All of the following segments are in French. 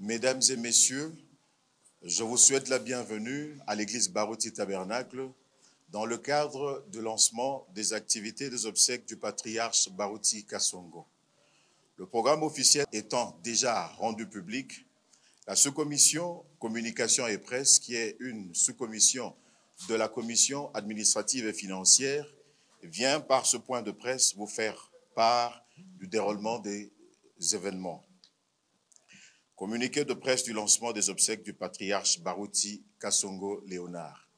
Mesdames et messieurs, je vous souhaite la bienvenue à l'église Baruti Tabernacle dans le cadre du lancement des activités des obsèques du patriarche Baruti Kasongo. Le programme officiel étant déjà rendu public, la sous-commission communication et presse, qui est une sous-commission de la commission administrative et financière, vient par ce point de presse vous faire part du déroulement des événements. Communiqué de presse du lancement des obsèques du patriarche Baruti Kasongo Léonard.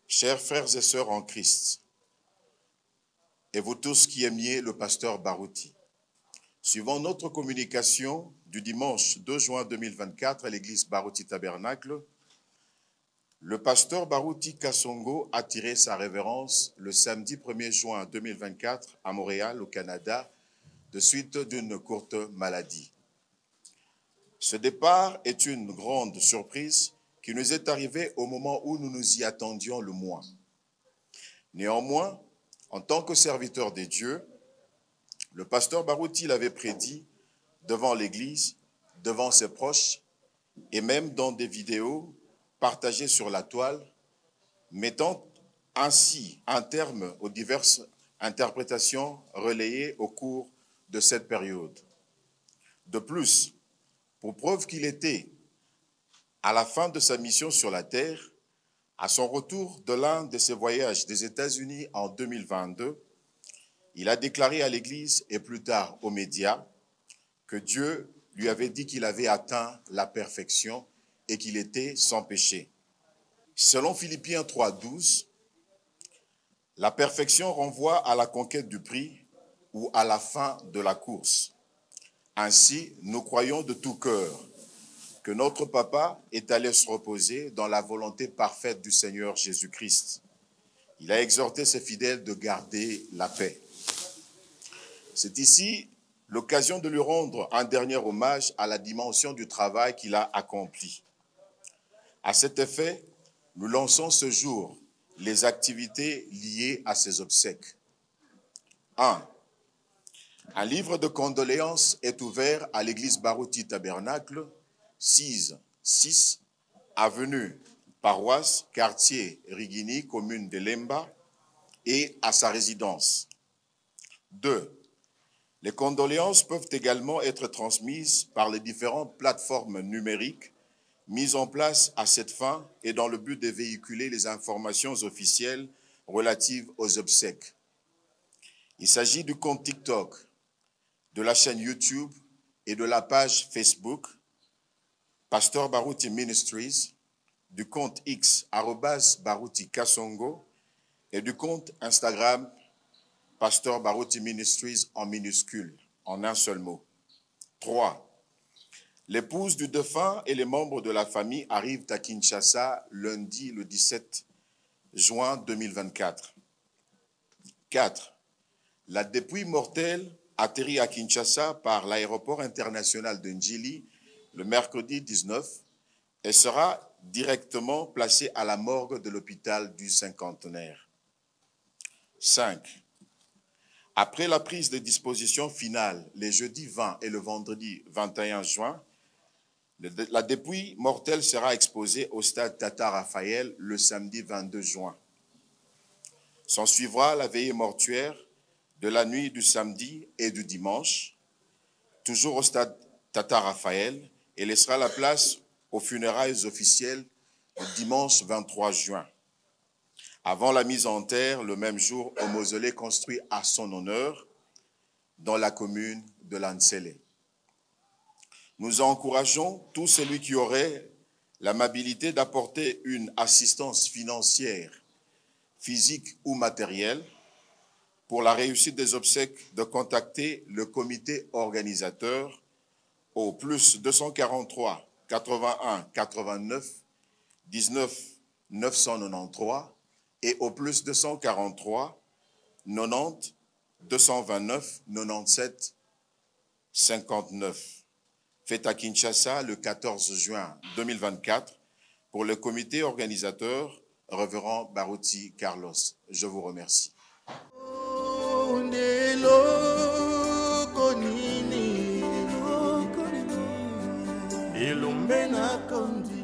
Chers frères et sœurs en Christ, et vous tous qui aimiez le pasteur Baruti, suivant notre communication du dimanche 2 juin 2024 à l'église Baruti Tabernacle, le pasteur Baruti Kasongo a tiré sa révérence le samedi 1er juin 2024 à Montréal, au Canada, de suite d'une courte maladie. Ce départ est une grande surprise qui nous est arrivée au moment où nous nous y attendions le moins. Néanmoins, en tant que serviteur des dieux, le pasteur Baruti l'avait prédit devant l'Église, devant ses proches et même dans des vidéos partagées sur la toile, mettant ainsi un terme aux diverses interprétations relayées au cours de cette période. De plus, pour preuve qu'il était à la fin de sa mission sur la terre, à son retour de l'un de ses voyages des États-Unis en 2022, il a déclaré à l'Église et plus tard aux médias que Dieu lui avait dit qu'il avait atteint la perfection et qu'il était sans péché. Selon Philippiens 3,12, la perfection renvoie à la conquête du prix ou à la fin de la course. Ainsi, nous croyons de tout cœur que notre Papa est allé se reposer dans la volonté parfaite du Seigneur Jésus-Christ. Il a exhorté ses fidèles de garder la paix. C'est ici l'occasion de lui rendre un dernier hommage à la dimension du travail qu'il a accompli. À cet effet, nous lançons ce jour les activités liées à ses obsèques. 1. Un livre de condoléances est ouvert à l'église Baruti Tabernacle, 6 avenue Paroisse, quartier Rigini, commune de Lemba, et à sa résidence. 2. Les condoléances peuvent également être transmises par les différentes plateformes numériques mises en place à cette fin et dans le but de véhiculer les informations officielles relatives aux obsèques. Il s'agit du compte TikTok, de la chaîne YouTube et de la page Facebook Pasteur Baruti Ministries, du compte X @Baruti Kasongo et du compte Instagram Pasteur Baruti Ministries en minuscule, en un seul mot. 3. L'épouse du défunt et les membres de la famille arrivent à Kinshasa lundi le 17 juin 2024. 4. La dépouille mortelle atterrit à Kinshasa par l'aéroport international de Njili le mercredi 19 et sera directement placée à la morgue de l'hôpital du Cinquantenaire. 5. Après la prise de disposition finale les jeudis 20 et le vendredi 21 juin, la dépouille mortelle sera exposée au stade Tata Raphaël le samedi 22 juin. S'en suivra la veillée mortuaire de la nuit du samedi et du dimanche, toujours au stade Tata Raphaël, et laissera la place aux funérailles officielles le dimanche 23 juin. Avant la mise en terre, le même jour, au mausolée construit à son honneur dans la commune de Lansele. Nous encourageons tout celui qui aurait l'amabilité d'apporter une assistance financière, physique ou matérielle pour la réussite des obsèques de contacter le comité organisateur au plus 243 81 89 19 993 et au plus 243 90 229 97 59. Fait à Kinshasa le 14 juin 2024 pour le comité organisateur Révérend Baruti Carlos. Je vous remercie. elombe na kondi